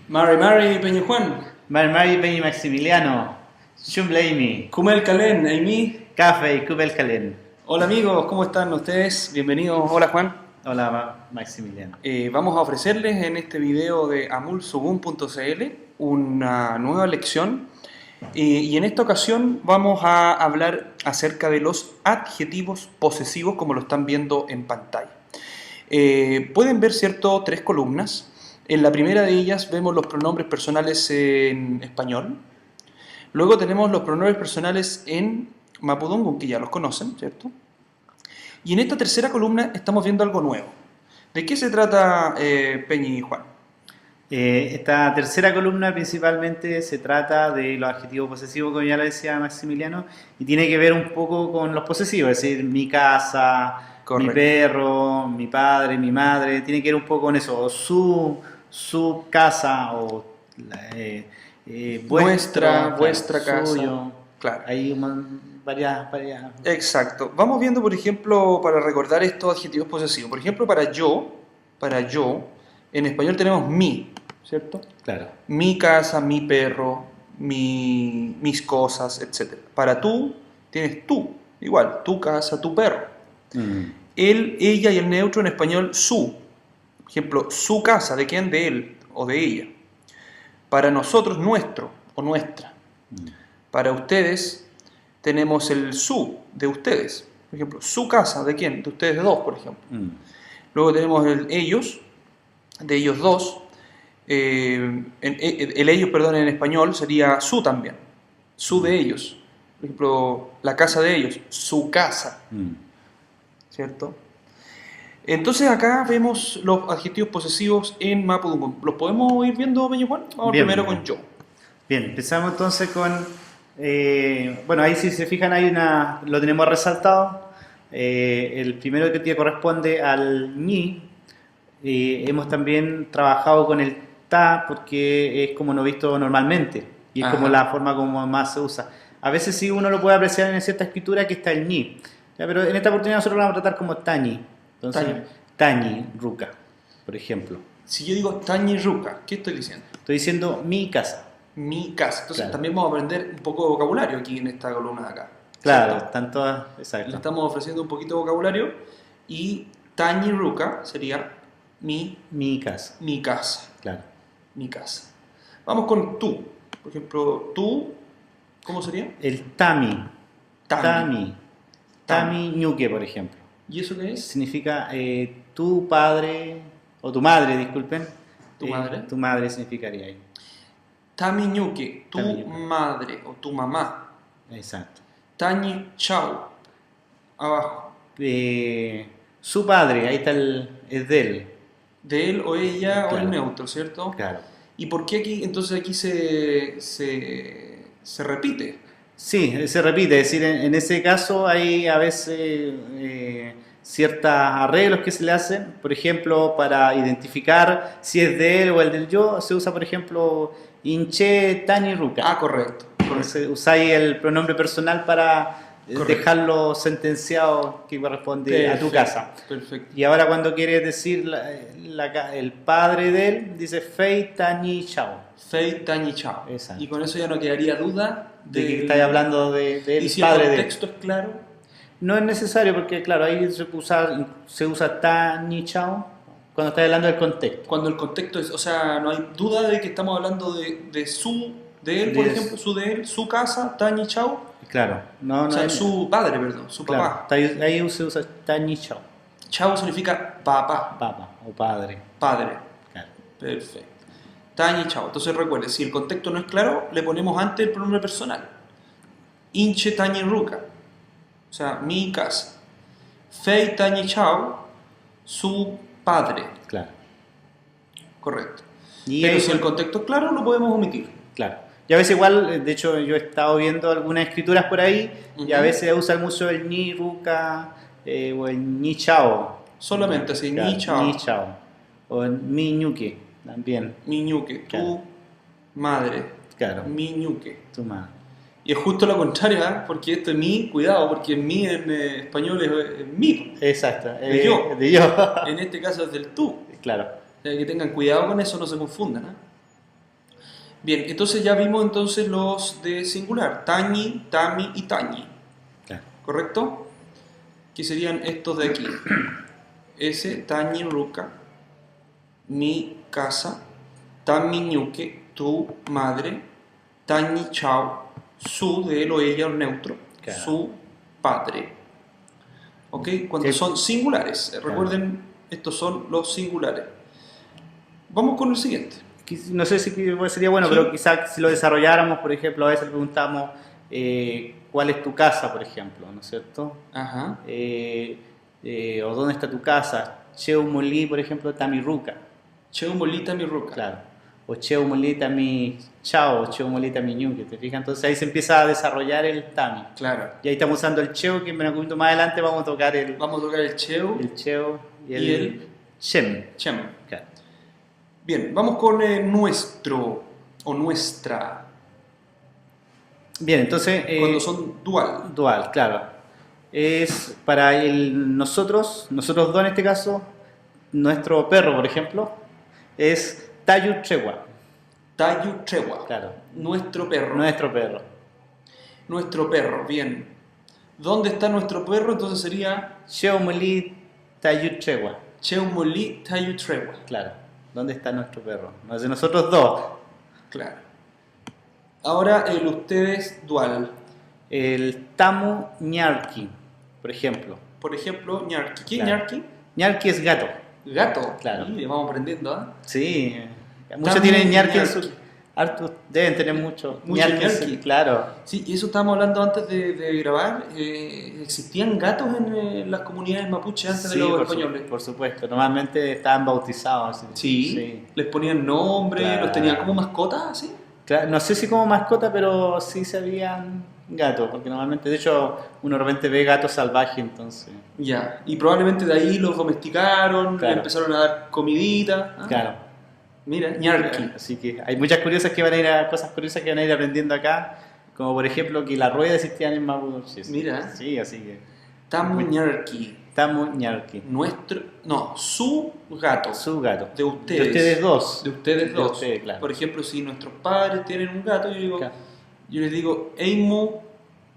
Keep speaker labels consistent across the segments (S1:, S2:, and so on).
S1: Mari Peñujuan,
S2: Mari Peñi Maximiliano, Shumbleimi,
S1: Kumel Kalen, Amy.
S2: Café y Kubel Kalen.
S1: Hola amigos, ¿cómo están ustedes? Bienvenidos. Hola Juan.
S2: Hola Maximiliano.
S1: Vamos a ofrecerles en este video de amulsugun.cl una nueva lección y en esta ocasión vamos a hablar acerca de los adjetivos posesivos como lo están viendo en pantalla. Pueden ver, ¿cierto?, tres columnas. En la primera de ellas vemos los pronombres personales en español. Luego tenemos los pronombres personales en mapudungun, que ya los conocen, ¿cierto? Y en esta tercera columna estamos viendo algo nuevo. ¿De qué se trata, Peñi y Juan?
S2: Esta tercera columna principalmente se trata de los adjetivos posesivos, como ya lo decía Maximiliano, y tiene que ver un poco con los posesivos, es decir, mi casa,
S1: Correcto.
S2: Mi perro, mi padre, mi madre, tiene que ver un poco con eso, o su casa, o
S1: vuestra casa.
S2: suyo.
S1: Claro.
S2: Hay varias.
S1: Exacto. Vamos viendo, por ejemplo, para recordar estos adjetivos posesivos. Por ejemplo, para yo, en español tenemos mi, ¿cierto?
S2: Claro.
S1: Mi casa, mi perro, mis cosas, etc. Para tú, tienes tú, igual, tu casa, tu perro. Él, ella y el neutro en español su. Por ejemplo, su casa, ¿de quién? De él o de ella. Para nosotros, nuestro o nuestra. Para ustedes tenemos el su de ustedes. Por ejemplo, su casa, ¿de quién? De ustedes dos, por ejemplo. Luego tenemos el ellos, de ellos dos. El ellos, perdón, en español sería su también. Su de ellos. Por ejemplo, la casa de ellos, su casa. ¿Cierto? Entonces acá vemos los adjetivos posesivos en mapudungun. ¿Los podemos ir viendo, Peña Juan? Vamos
S2: Bien,
S1: primero
S2: bien.
S1: con yo.
S2: Bien, empezamos entonces con... bueno, ahí si se fijan lo tenemos resaltado. El primero que corresponde al ñi. Hemos también trabajado con el ta porque es como no visto normalmente y es como la forma como más se usa. A veces sí uno lo puede apreciar en cierta escritura que está el ñi, ¿ya? Pero en esta oportunidad nosotros lo vamos a tratar como tañi. Entonces, tañi, ruca, por ejemplo.
S1: Si yo digo tañi ruca, ¿qué estoy diciendo?
S2: Estoy diciendo mi casa.
S1: Mi casa. Entonces
S2: Claro.
S1: También vamos a aprender un poco de vocabulario aquí en esta columna de acá.
S2: Claro,
S1: ¿cierto?
S2: están todas, exacto.
S1: Le estamos ofreciendo un poquito de vocabulario y tañi ruca sería
S2: Mi casa.
S1: mi casa.
S2: Claro.
S1: Mi casa. Vamos con tú. Por ejemplo, tú, ¿cómo sería?
S2: El tami.
S1: Tami.
S2: Tami ñuque, por ejemplo.
S1: ¿Y eso qué es?
S2: Significa tu padre, o tu madre, disculpen.
S1: ¿Tu madre?
S2: Tu madre significaría ahí.
S1: Tami ñuque, tu
S2: Tami ñuque.
S1: madre o tu mamá.
S2: Exacto.
S1: Tañi chau, abajo.
S2: Su padre, ahí está es de él.
S1: De él o ella o
S2: Claro.
S1: el neutro, ¿cierto?
S2: Claro.
S1: ¿Y por qué aquí, entonces aquí se repite?
S2: Sí, se repite, es decir, en ese caso hay a veces ciertos arreglos que se le hacen, por ejemplo, para identificar si es de él o el del yo, se usa, por ejemplo, inche, tani, ruca.
S1: Ah, correcto.
S2: Entonces, usáis el pronombre personal para dejarlo sentenciado que corresponde a tu casa.
S1: Perfecto.
S2: Y ahora cuando quieres decir el padre de él, dice fei, tani, chao.
S1: Fei, tañi, chao.
S2: Exacto.
S1: Y con eso ya no quedaría duda
S2: De que estáis hablando del
S1: ¿Y si el
S2: padre de él.
S1: contexto es claro?
S2: No es necesario porque, claro, ahí se usa ta ni chao cuando estás hablando del contexto.
S1: Cuando el contexto es, o sea, no hay duda de que estamos hablando de él, por
S2: De
S1: ejemplo, su de él, su casa, tañi, chao.
S2: Claro, no,
S1: O sea,
S2: hay-
S1: su padre, perdón, su
S2: claro,
S1: papá.
S2: ahí se usa ta ni chao,
S1: Chao significa papá,
S2: papá o padre.
S1: padre.
S2: Claro.
S1: Perfecto. Tañi, chao. Entonces recuerde, si el contexto no es claro, le ponemos antes el pronombre personal. Inche, tañi, ruca. O sea, mi casa. Fei, tañi, chao. Su padre.
S2: Claro.
S1: Correcto.
S2: Y
S1: Pero
S2: ahí,
S1: si el contexto es claro, lo podemos omitir.
S2: claro. Y a veces igual, de hecho yo he estado viendo algunas escrituras por ahí y a
S1: Ujú.
S2: veces usan mucho el ni ruca o el ni chao.
S1: Solamente así,
S2: Claro,
S1: ni chao.
S2: Ni chao. O el mi ñuque también.
S1: Mi ñuque, tu
S2: Claro.
S1: madre.
S2: Claro.
S1: Mi ñuque.
S2: Tu madre.
S1: Y es justo lo contrario, ¿eh? Porque esto es mi, cuidado, porque mi en español es mi.
S2: Exacto.
S1: De yo.
S2: De yo.
S1: En este caso es del tú.
S2: Claro.
S1: O sea, que tengan cuidado con eso, no se confundan. ¿Eh? Bien, entonces ya vimos entonces los de singular, tañi, tami y tañi,
S2: Claro.
S1: ¿correcto? Que serían estos de aquí. Ese, tañi, ruca, mi casa, tami, ñuque, tu madre, tañi, chao, su de él o ella, el neutro,
S2: Claro.
S1: su padre. ¿Ok? Cuando
S2: Sí.
S1: son singulares, recuerden, estos son los singulares. Vamos con el siguiente.
S2: No sé si sería bueno,
S1: Sí.
S2: pero quizás si lo desarrolláramos, por ejemplo, a veces le preguntamos ¿cuál es tu casa, por ejemplo? ¿No es cierto?
S1: Ajá.
S2: O ¿dónde está tu casa? Cheu Molí, por ejemplo, Tamirruca.
S1: Cheu molita mi ruca.
S2: Claro. O Cheu Molí Tami Chao, o Cheu Molí Tami Ñuque, ¿te fijas? Entonces ahí se empieza a desarrollar el Tami.
S1: Claro.
S2: Y ahí estamos usando el Cheu, que en un poquito más adelante vamos a tocar el
S1: Vamos a tocar el cheu
S2: Cheu y
S1: y el
S2: Shem.
S1: chem.
S2: Claro.
S1: Bien, vamos con nuestro o nuestra.
S2: Bien, entonces...
S1: Cuando son dual.
S2: Dual, claro. Es para nosotros dos en este caso, nuestro perro, por ejemplo, es Tayu Trewa.
S1: Tayu trewa.
S2: Claro.
S1: Nuestro perro.
S2: Nuestro perro.
S1: Nuestro perro, bien. ¿Dónde está nuestro perro? Entonces sería
S2: Sheomuli Tayu Trewa.
S1: Cheumoli tayu trewa.
S2: Claro. ¿Dónde está nuestro perro? No es de nosotros dos.
S1: Claro. Ahora el ustedes dual.
S2: El Tamu Ñarki, por ejemplo.
S1: Por ejemplo, ñarki. ¿Qué es
S2: Claro.
S1: ñarki?
S2: Ñarki es gato.
S1: Gato.
S2: Claro.
S1: Y vamos aprendiendo, ¿ah?
S2: Sí. Muchos
S1: Tamu
S2: tienen Ñarki en su...
S1: Ñarki.
S2: Hartos deben tener mucho.
S1: Mucho
S2: Ñarquis,
S1: Ñarki.
S2: claro.
S1: Sí, y eso estábamos hablando antes de grabar. ¿Existían gatos en las comunidades mapuche antes de
S2: Sí,
S1: los
S2: por
S1: españoles?
S2: por supuesto. Normalmente estaban bautizados.
S1: Sí. Les ponían nombre,
S2: Claro.
S1: los tenían como mascotas, así.
S2: Claro, no sé si como mascota, pero sí sabían gatos, porque normalmente, de hecho, uno de repente ve gatos salvajes, entonces.
S1: Ya, y probablemente de ahí los domesticaron,
S2: Claro.
S1: le empezaron a dar comidita. ¿ah?
S2: Claro.
S1: Mira, ñarki.
S2: Así que hay muchas curiosas que van a ir cosas curiosas que van a ir aprendiendo acá, como por ejemplo que la rueda existía en Mapuche.
S1: Mira.
S2: Sí, así que.
S1: Tamu ñarki.
S2: Tamu Ñarki.
S1: Nuestro, no, su gato.
S2: Su gato.
S1: De ustedes.
S2: De ustedes dos.
S1: De ustedes
S2: De
S1: dos.
S2: ustedes, claro.
S1: Por ejemplo, si nuestros padres tienen un gato,
S2: Claro.
S1: yo les digo, Eimu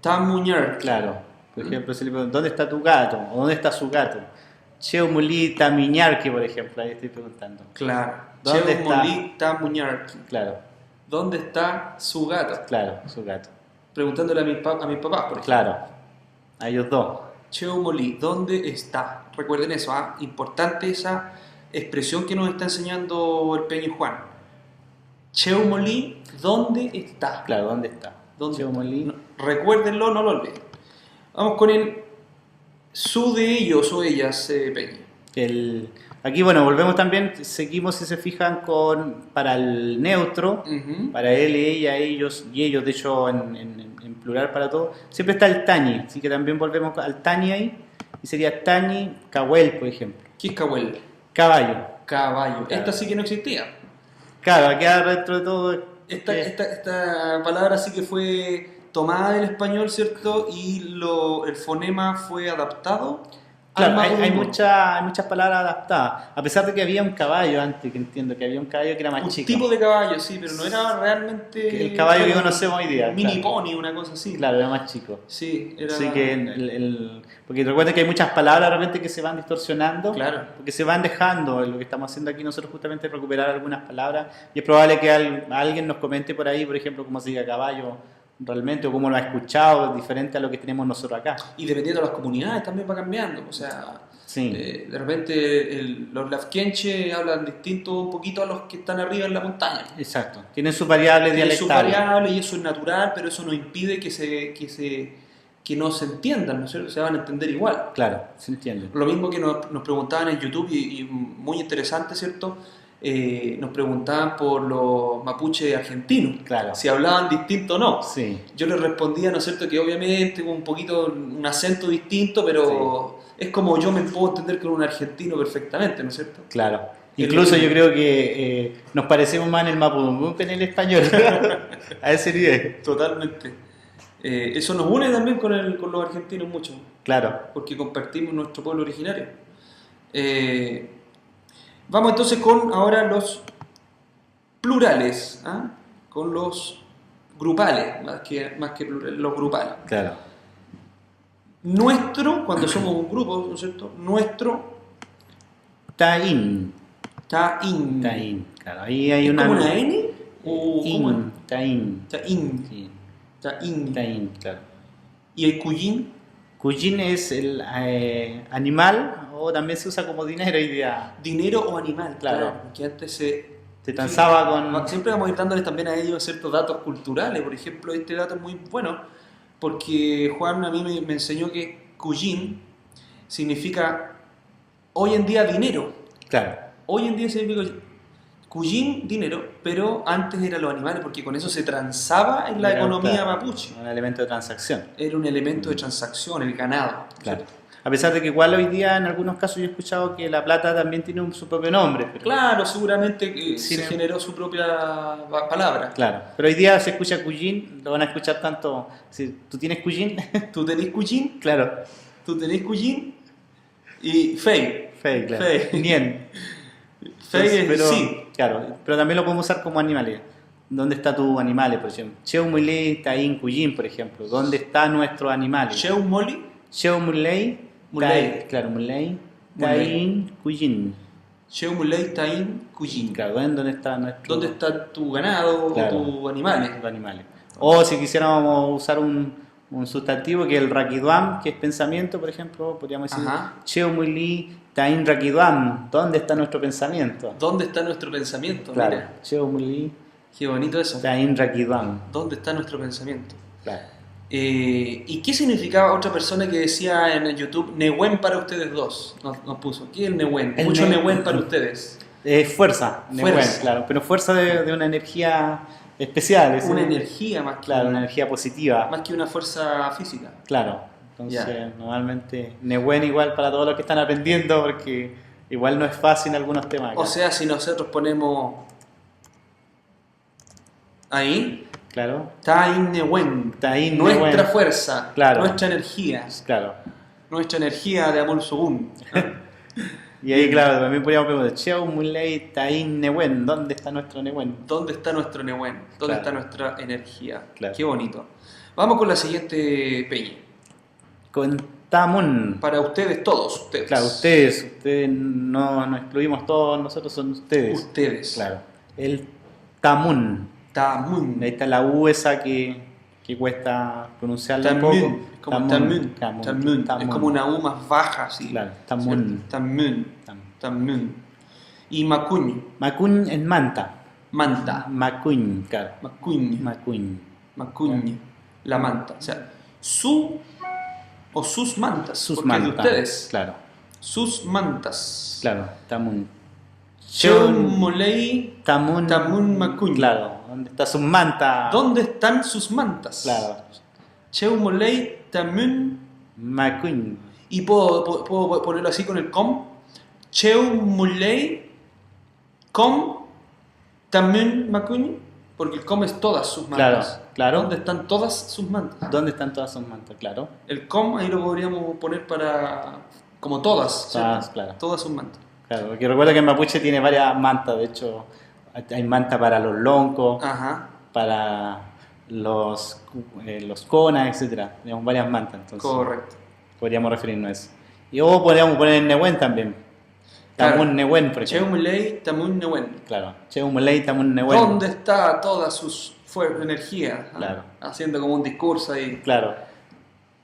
S1: tamu ñarki.
S2: Claro. Por ejemplo, si le pregunto, ¿dónde está tu gato? ¿O dónde está su gato? Cheumuli Tamiñarki, por ejemplo, ahí estoy preguntando.
S1: Claro.
S2: ¿Dónde está?
S1: Cheumoli tamu ñarki.
S2: Claro,
S1: ¿Dónde está su gato?
S2: claro, su gato.
S1: Preguntándole a mis papás, por ejemplo.
S2: Claro, a ellos dos.
S1: Cheumoli, ¿dónde está? Recuerden eso, ¿ah? Importante esa expresión que nos está enseñando el Peño Juan. Cheumoli, ¿dónde está?
S2: Claro, ¿dónde está?
S1: ¿Dónde
S2: Cheumoli.
S1: está? No, recuérdenlo, no lo olviden. Vamos con el su de ellos o ellas, Peña.
S2: Aquí, bueno, volvemos también, seguimos si se fijan para el neutro,
S1: Ujú.
S2: para él, ella, ellos y ellos, de hecho en plural para todo, siempre está el tañi, así que también volvemos al tañi ahí, y sería tañi, cahuel, por ejemplo,
S1: ¿Qué es cahuel?
S2: caballo.
S1: Caballo.
S2: Claro.
S1: Esta sí que no existía.
S2: Claro, acá dentro de todo...
S1: Esta palabra sí que fue tomada del español, ¿cierto? Y el fonema fue adaptado.
S2: Claro,
S1: al
S2: hay
S1: mapudungun.
S2: muchas palabras adaptadas, a pesar de que había un caballo antes, que entiendo que había un caballo que era más
S1: Un
S2: chico.
S1: tipo de caballo, sí, pero no era realmente...
S2: Que el caballo que conocemos hoy día,
S1: Un mini
S2: claro.
S1: pony, una cosa así.
S2: Claro, era más chico.
S1: Sí, era...
S2: Así que porque recuerden que hay muchas palabras realmente que se van distorsionando,
S1: Claro.
S2: porque se van dejando. Lo que estamos haciendo aquí nosotros justamente es recuperar algunas palabras, y es probable que alguien nos comente por ahí, por ejemplo, cómo se diga caballo realmente, o cómo lo ha escuchado, diferente a lo que tenemos nosotros acá.
S1: Y dependiendo de las comunidades también va cambiando. O sea,
S2: Sí.
S1: de repente los lafkenche hablan distinto un poquito a los que están arriba en la montaña.
S2: Exacto. Tienen sus variables
S1: Tienen sus
S2: dialectales.
S1: variables y eso es natural, pero eso no impide que no se entiendan, ¿no es cierto? Se van a entender igual.
S2: Claro, se entiende.
S1: Lo mismo que nos preguntaban en YouTube, y muy interesante, ¿cierto? Nos preguntaban por los mapuches argentinos,
S2: Claro.
S1: si hablaban distinto o no.
S2: Sí.
S1: Yo les respondía, ¿no es cierto?, que obviamente con un poquito, un acento distinto, pero es como yo me puedo entender con un argentino perfectamente, ¿no es cierto?
S2: Claro. Incluso yo creo que nos parecemos más en el mapudungun que en el español. A ese nivel.
S1: Totalmente. Eso nos une también con los argentinos mucho,
S2: Claro.
S1: porque compartimos nuestro pueblo originario. Vamos entonces con ahora los plurales. ¿Ah? con los grupales, más que plurales, los grupales.
S2: Claro.
S1: Nuestro, cuando somos un grupo, ¿no es cierto? Nuestro
S2: Ta'in.
S1: ta'in.
S2: Ta'in. Claro, ahí hay
S1: ¿Es
S2: una.
S1: como una N? ¿O cómo es?
S2: Ta'in.
S1: Ta'in.
S2: Sí.
S1: Ta'in.
S2: Ta'in, claro.
S1: ¿Y el cuyin?
S2: Cuyin es el animal o también se usa como dinero hoy día.
S1: Dinero o animal,
S2: Claro.
S1: Que antes se
S2: transaba con.
S1: Siempre vamos a ir dándoles también a ellos ciertos datos culturales. Por ejemplo, este dato es muy bueno porque Juan a mí me enseñó que cuyin significa hoy en día dinero.
S2: Claro.
S1: Hoy en día significa cuyin, dinero, pero antes eran los animales porque con eso se transaba en la
S2: Era,
S1: economía
S2: claro,
S1: mapuche.
S2: un elemento de transacción.
S1: Era un elemento de transacción, el ganado.
S2: Claro. A pesar de que igual hoy día en algunos casos yo he escuchado que la plata también tiene su propio nombre. Pero,
S1: Claro, seguramente
S2: Sí,
S1: se
S2: no.
S1: generó su propia palabra.
S2: claro, pero hoy día se escucha cuyin, lo van a escuchar tanto. Si tú tienes cuyin,
S1: Tú tenés cuyin,
S2: claro,
S1: tú tenés cuyin y fei.
S2: fei, claro.
S1: Fei.
S2: Nien.
S1: Fei es
S2: pero,
S1: sí.
S2: Claro, pero también lo podemos usar como animales. ¿Dónde está tu animales, por ejemplo? Cheu Mulei Tain Cuyin, por ejemplo. ¿Dónde está nuestro animal?
S1: Sheu Moli,
S2: Cheu Mulei,
S1: Mulei.
S2: claro, Mulei
S1: Mulei.
S2: Tain Cuyin.
S1: Sheu Mulei Tain Cuyin.
S2: Claro, ¿dónde está nuestro
S1: ¿Dónde está tu ganado
S2: Claro.
S1: o tus animales?
S2: los animales? O si quisiéramos usar un sustantivo que es el Rakiduam, que es pensamiento, por ejemplo, podríamos decir
S1: Ajá.
S2: Cheu Mulei Tain Rakiduam. ¿Dónde está nuestro pensamiento?
S1: ¿Dónde está nuestro pensamiento?
S2: Claro,
S1: Mira,
S2: Cheu Mulei
S1: qué bonito eso.
S2: Tain Rakiduam.
S1: ¿Dónde está nuestro pensamiento?
S2: Claro.
S1: ¿Y qué significaba otra persona que decía en el YouTube Nehuen para ustedes dos? Nos puso. ¿Qué es el Nehuen?
S2: El
S1: Mucho
S2: Nehuen.
S1: Nehuen para ustedes.
S2: Fuerza, Nehuen,
S1: Fuerza.
S2: claro, pero fuerza de una energía especial, es
S1: Una
S2: decir,
S1: energía más que,
S2: claro, una energía positiva,
S1: más que una fuerza física.
S2: claro. Entonces,
S1: Ya.
S2: normalmente, Nehuen igual para todos los que están aprendiendo, porque igual no es fácil en algunos temas.
S1: O sea, si nosotros ponemos ahí,
S2: claro,
S1: Tain Nehuen,
S2: Tain
S1: nuestra
S2: Nehuen.
S1: fuerza,
S2: Claro.
S1: nuestra energía,
S2: claro.
S1: nuestra energía de Amor Sugun.
S2: Y ahí, claro, también podríamos preguntar, Cheu Mulei Tain Nehuen, ¿dónde está nuestro Nehuen?
S1: ¿Dónde está nuestro Nehuen? ¿Dónde
S2: Claro.
S1: está nuestra energía?
S2: Claro.
S1: Qué bonito. Vamos con la siguiente peña.
S2: Con Tamun.
S1: Para ustedes, todos ustedes.
S2: Claro, ustedes no excluimos todos, nosotros son ustedes.
S1: Ustedes.
S2: Claro. El Tamun.
S1: Tamun.
S2: Ahí está la U esa que cuesta pronunciarla un poco.
S1: Tamun. Como Tamun.
S2: Tamun.
S1: Tamun. Es
S2: Tamun.
S1: como una U más baja, así.
S2: Claro, Tamun.
S1: ¿Cierto? Tamun.
S2: Tamun.
S1: Tamun. Y Macuñ.
S2: Macuñ en manta.
S1: Manta.
S2: Macuñ, claro.
S1: Macuñ.
S2: Macuñ.
S1: Macuñ. La manta. O sea, su o sus mantas.
S2: Sus
S1: porque es de
S2: mantas.
S1: ustedes.
S2: Claro,
S1: Sus mantas.
S2: claro. Tamun.
S1: Cheumolei
S2: Tamun.
S1: Tamun Macuñ.
S2: Claro, ¿dónde está su manta?
S1: ¿Dónde están sus mantas?
S2: Claro.
S1: Cheumolei Tamun.
S2: Macuñ.
S1: Y puedo ponerlo así con el com. Cheumolei com Tamun Macuñ. Porque el com es todas sus mantas.
S2: Claro, claro.
S1: ¿Dónde están todas sus mantas?
S2: ¿Dónde están todas sus mantas? Claro.
S1: El com ahí lo podríamos poner para como todas, ¿cierto?
S2: Todas, claro.
S1: Todas sus mantas.
S2: Claro, porque recuerda que en mapuche tiene varias mantas, de hecho hay manta para los loncos,
S1: Ajá.
S2: para los conas, etc. Tenemos varias mantas, entonces
S1: Correcto.
S2: podríamos referirnos a eso. Y o podríamos poner Nehuen también.
S1: Claro.
S2: Tamun Nehuen, por ejemplo.
S1: Cheumolei Tamun Nehuen.
S2: Claro, Cheumulei Tamun Nehuen.
S1: ¿Dónde está toda su energía? ¿Ah?
S2: Claro.
S1: Haciendo como un discurso ahí.
S2: Claro.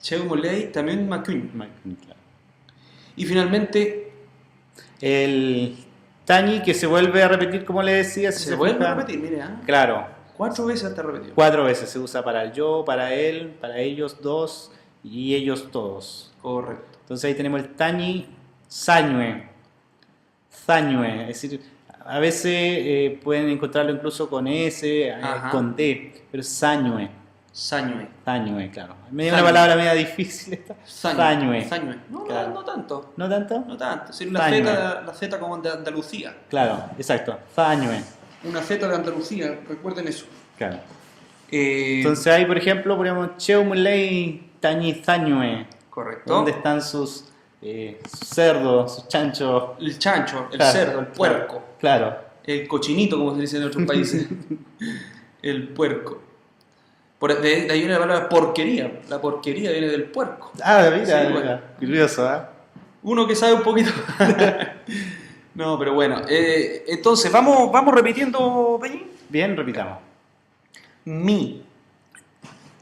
S1: Cheumolei Tamun Macuñ.
S2: Claro.
S1: Y finalmente,
S2: El Tañi que se vuelve a repetir, como le decía, si
S1: se vuelve a
S2: fija.
S1: repetir, mire, ¿ah?
S2: Claro,
S1: 4 veces está repetido.
S2: 4 veces se usa para el yo, para él, para ellos dos y ellos todos.
S1: Correcto.
S2: Entonces ahí tenemos el Tañi Zañue. Zañue, es decir, a veces pueden encontrarlo incluso con S,
S1: Ajá.
S2: con D, pero es Zañue.
S1: Sañue.
S2: Zañue, claro. Medio
S1: Zañue.
S2: una palabra media difícil esta. Zañue.
S1: Sañue. No,
S2: Claro.
S1: no tanto.
S2: ¿No tanto?
S1: No tanto. Sí,
S2: Sañue.
S1: la Z como de Andalucía.
S2: Claro, exacto. Zañue.
S1: Una Z de Andalucía, recuerden eso.
S2: Claro.
S1: Eh,
S2: Entonces ahí, por ejemplo, ponemos Cheumulei Tañi Zañue.
S1: correcto.
S2: ¿Dónde están sus cerdos, sus chanchos?
S1: El chancho, el
S2: Claro,
S1: cerdo, el puerco,
S2: Claro,
S1: el cochinito, como se dice en otros países. El puerco. De ahí viene la palabra porquería. La porquería viene del puerco.
S2: Ah, mira,
S1: Sí,
S2: mira.
S1: bueno.
S2: Curioso, ¿eh?
S1: Uno que sabe un poquito. No, pero bueno. Entonces, vamos repitiendo, Peñín.
S2: Bien, repitamos.
S1: Mi,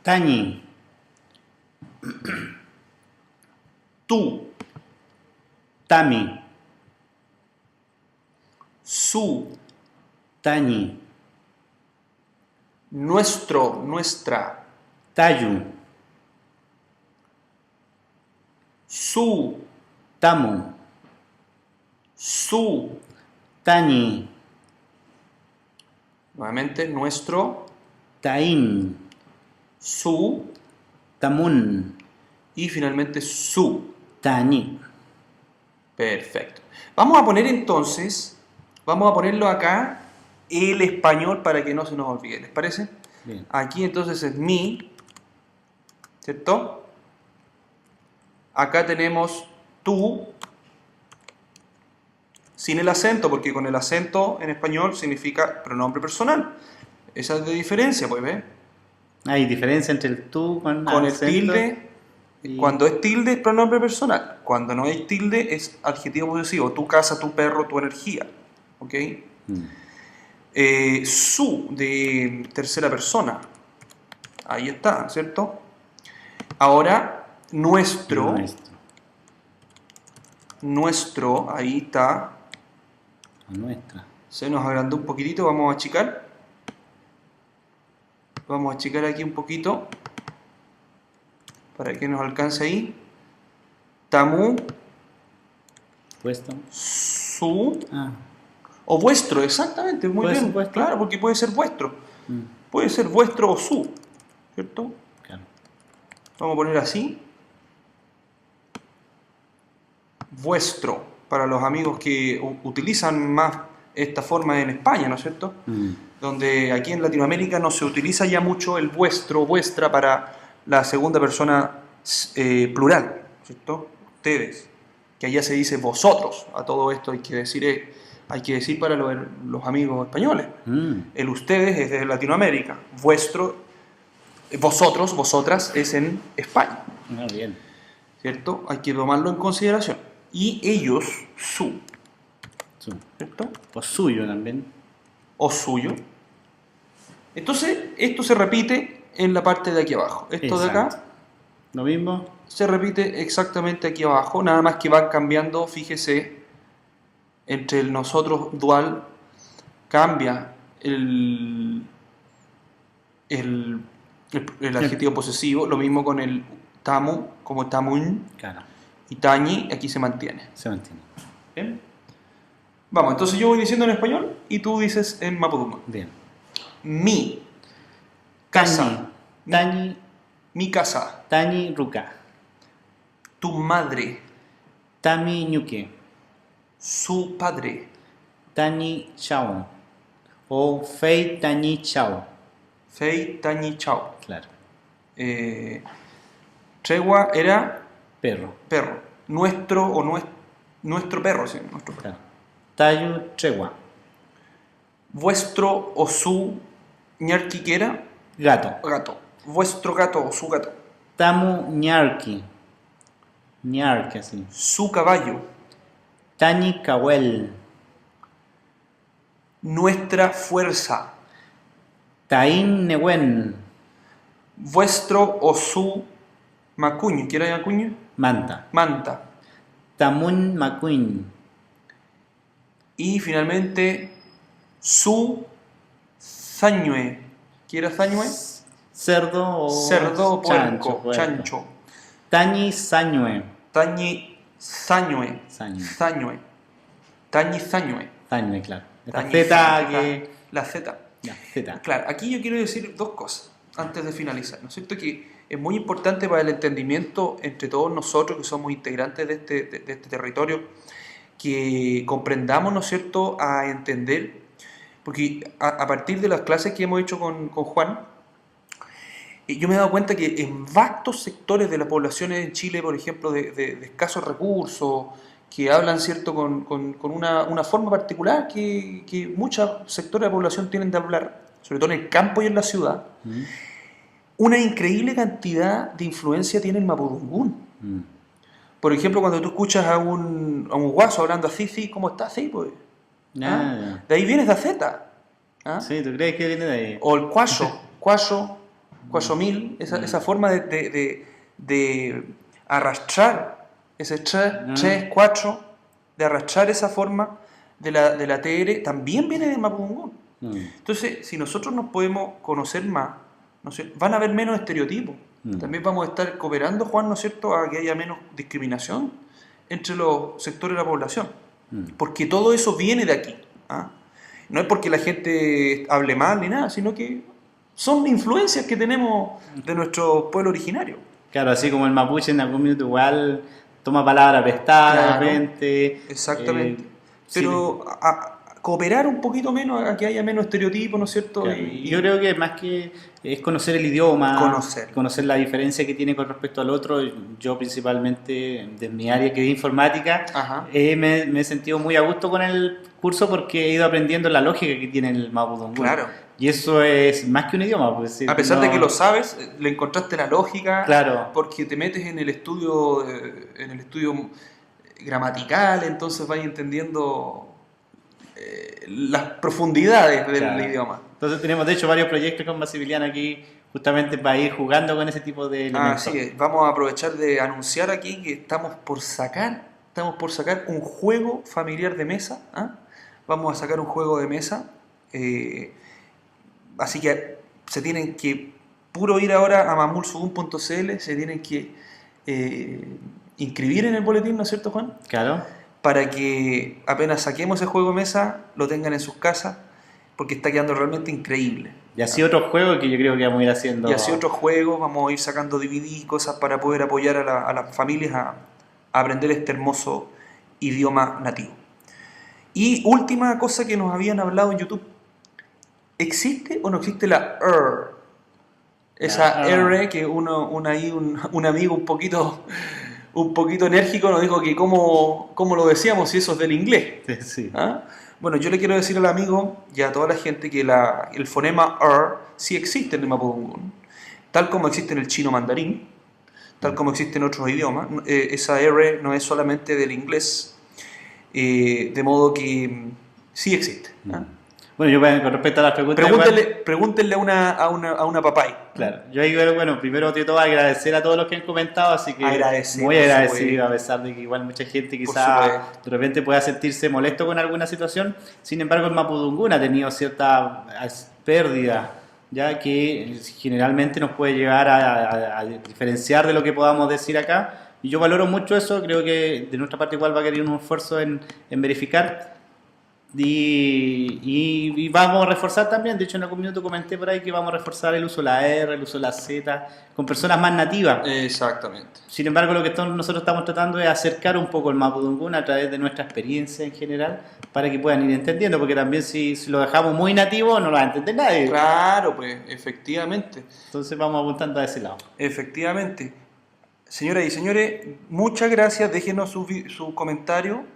S2: Tañi,
S1: tú,
S2: Tami,
S1: su,
S2: Tañi,
S1: nuestro, nuestra,
S2: Tayu,
S1: su,
S2: Tamu,
S1: su.
S2: Tañi,
S1: Nuevamente, nuestro,
S2: Taín,
S1: su
S2: Tamun,
S1: y finalmente su.
S2: Tañi.
S1: Perfecto. Vamos a poner entonces, vamos a ponerlo acá el español para que no se nos olvide, ¿les parece?
S2: Bien.
S1: Aquí entonces es mi, ¿cierto? Acá tenemos tú, sin el acento, porque con el acento en español significa pronombre personal. Esa es de diferencia, pues, ¿ves?
S2: Hay diferencia entre el tú con
S1: Con el
S2: acento
S1: tilde,
S2: y-
S1: cuando es tilde es pronombre personal, cuando no hay tilde es adjetivo posesivo, tu casa, tu perro, tu energía, ¿ok?
S2: Mm.
S1: Su de tercera persona, ahí está, ¿cierto? Ahora, nuestro, ahí está,
S2: Nuestra.
S1: se nos agrandó un poquitito, vamos a achicar. Vamos a achicar aquí un poquito para que nos alcance ahí. Tamu,
S2: Puesto.
S1: su,
S2: Ah.
S1: o vuestro, exactamente, muy
S2: ¿Puede
S1: bien.
S2: ser vuestro?
S1: Claro, porque puede ser vuestro.
S2: Mm.
S1: Puede ser vuestro o su, ¿cierto?
S2: Claro.
S1: Vamos a poner así. Vuestro, para los amigos que utilizan más esta forma en España, ¿no es cierto?
S2: Mm.
S1: Donde aquí en Latinoamérica no se utiliza ya mucho el vuestro, vuestra para la segunda persona plural, ¿cierto? Ustedes, que allá se dice vosotros. A todo esto hay que decir para los amigos españoles.
S2: Mm.
S1: El ustedes es de Latinoamérica, vuestro, vosotros, vosotras es en España,
S2: Ah, bien.
S1: ¿cierto? Hay que tomarlo en consideración. Y ellos, su,
S2: Su.
S1: ¿cierto?
S2: O suyo también.
S1: O suyo. Entonces, esto se repite en la parte de aquí abajo. Esto de
S2: Exacto.
S1: acá
S2: Lo mismo.
S1: se repite exactamente aquí abajo, nada más que van cambiando, fíjese, entre el nosotros dual cambia el adjetivo posesivo, lo mismo con el tamu, como tamun,
S2: Claro.
S1: y tañi, aquí se mantiene.
S2: Se mantiene.
S1: ¿Bien? Vamos, entonces yo voy diciendo en español y tú dices en mapudungun.
S2: Bien.
S1: Mi casa,
S2: Tañi.
S1: mi casa,
S2: Tañi Ruka.
S1: tu madre,
S2: Tami Ñuque.
S1: su padre,
S2: Tañi Chao. O Fei Tañi Chao.
S1: fei, tañi, chao.
S2: Claro.
S1: Tregua era
S2: Perro.
S1: perro, nuestro o nuestro perro, sí, nuestro perro.
S2: Claro. Tayu Tregua.
S1: Vuestro o su ñarqui que era
S2: Gato.
S1: gato, vuestro gato o su gato,
S2: Tamu Ñarki. Ñarki así.
S1: su caballo,
S2: Tañi Kawel.
S1: nuestra fuerza,
S2: Taín Newen.
S1: vuestro o su macuño, ¿qué era macuño?
S2: Manta.
S1: Manta.
S2: Tamun Macuin.
S1: Y finalmente su zañue, ¿qué era zañue?
S2: Cerdo o
S1: Cerdo o puerco,
S2: puerco.
S1: chancho.
S2: Tañi Sañue.
S1: Tañi zañue,
S2: Sañue.
S1: zañue, tañi zañue.
S2: Sañue, claro. Esta
S1: Tañi
S2: Z
S1: zañue,
S2: que...
S1: la Z.
S2: Ya, Z.
S1: Claro, aquí yo quiero decir dos cosas antes de finalizar, ¿no es cierto? Que es muy importante para el entendimiento entre todos nosotros que somos integrantes de este territorio, que comprendamos, ¿no es cierto?, a entender, porque a partir de las clases que hemos hecho con Juan, yo me he dado cuenta que en vastos sectores de la población en Chile, por ejemplo, de escasos recursos, que hablan, ¿cierto?, con una forma particular que muchos sectores de la población tienen de hablar, sobre todo en el campo y en la ciudad, una increíble cantidad de influencia tiene el mapudungún. Por ejemplo, cuando tú escuchas a un guaso hablando así, sí, ¿cómo estás? Sí, pues. De ahí viene esa Z.
S2: Sí, ¿tú crees que viene de ahí?
S1: O el cuaso mil, esa forma de arrastrar ese 3, 4, de arrastrar esa forma de la TR, también viene del mapudungún. Entonces, si nosotros nos podemos conocer más, ¿no es cierto?, van a haber menos estereotipos. También vamos a estar cooperando, Juan, ¿no es cierto?, a que haya menos discriminación entre los sectores de la población. Porque todo eso viene de aquí. No es porque la gente hable mal ni nada, sino que son influencias que tenemos de nuestro pueblo originario.
S2: Claro, así como el mapuche en algún minuto igual toma palabra prestada, de repente.
S1: Exactamente. Pero cooperar un poquito menos, a que haya menos estereotipos, ¿no es cierto?
S2: Claro. Yo creo que más que es conocer el idioma, conocer la diferencia que tiene con respecto al otro. Yo principalmente, de mi área que es informática, me he sentido muy a gusto con el curso porque he ido aprendiendo la lógica que tiene el mapudungún.
S1: Claro.
S2: Y eso es más que un idioma. Pues,
S1: a pesar de que lo sabes, le encontraste la lógica,
S2: claro,
S1: porque te metes en el estudio gramatical, entonces vas entendiendo las profundidades del idioma.
S2: Entonces tenemos de hecho varios proyectos con Maximiliano aquí justamente para ir jugando con ese tipo de elementos.
S1: Así es. Vamos a aprovechar de anunciar aquí que estamos por sacar un juego familiar de mesa. Vamos a sacar un juego de mesa, así que se tienen que puro ir ahora a mamulsugun.cl, se tienen que inscribir en el boletín, ¿no es cierto, Juan?
S2: Claro.
S1: Para que apenas saquemos ese juego de mesa, lo tengan en sus casas, porque está quedando realmente increíble.
S2: Y así otros juegos que yo creo que vamos a ir haciendo.
S1: Y así otros juegos, vamos a ir sacando DVD y cosas para poder apoyar a las familias a aprender este hermoso idioma nativo. Y última cosa que nos habían hablado en YouTube. ¿Existe o no existe la R? Esa R que un amigo un poquito enérgico nos dijo que cómo lo decíamos si eso es del inglés.
S2: Sí.
S1: Bueno, yo le quiero decir al amigo y a toda la gente que el fonema R sí existe en el mapudungún, tal como existe en el chino mandarín, tal como existe en otros idiomas. Esa R no es solamente del inglés, de modo que sí existe.
S2: Bueno, yo con respecto a las preguntas...
S1: Pregúntenle a una papay.
S2: Claro, yo ahí, bueno, primero de todo agradecer a todos los que han comentado, así que muy agradecido, a pesar de que igual mucha gente quizá de repente pueda sentirse molesto con alguna situación. Sin embargo, el mapudungún ha tenido cierta pérdida, ya que generalmente nos puede llevar a diferenciar de lo que podamos decir acá. Y yo valoro mucho eso, creo que de nuestra parte igual va a querer un esfuerzo en verificar. Y vamos a reforzar también, de hecho en algún minuto comenté por ahí que vamos a reforzar el uso de la R, el uso de la Z, con personas más nativas.
S1: Exactamente.
S2: Sin embargo, lo que nosotros estamos tratando es acercar un poco el mapudungún a través de nuestra experiencia en general, para que puedan ir entendiendo, porque también si lo dejamos muy nativo no lo va a entender nadie.
S1: Claro, pues, efectivamente.
S2: Entonces vamos apuntando a ese lado.
S1: Efectivamente. Señoras y señores, muchas gracias, déjenos su comentario.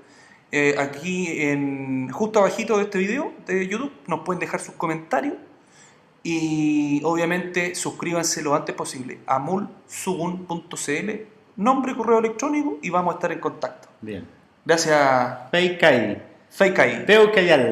S1: Aquí justo abajito de este video de YouTube nos pueden dejar sus comentarios y obviamente suscríbanse lo antes posible a mulsugun.cl, nombre, correo electrónico, y vamos a estar en contacto.
S2: Bien.
S1: Gracias.
S2: Peucayal.
S1: Peucayal.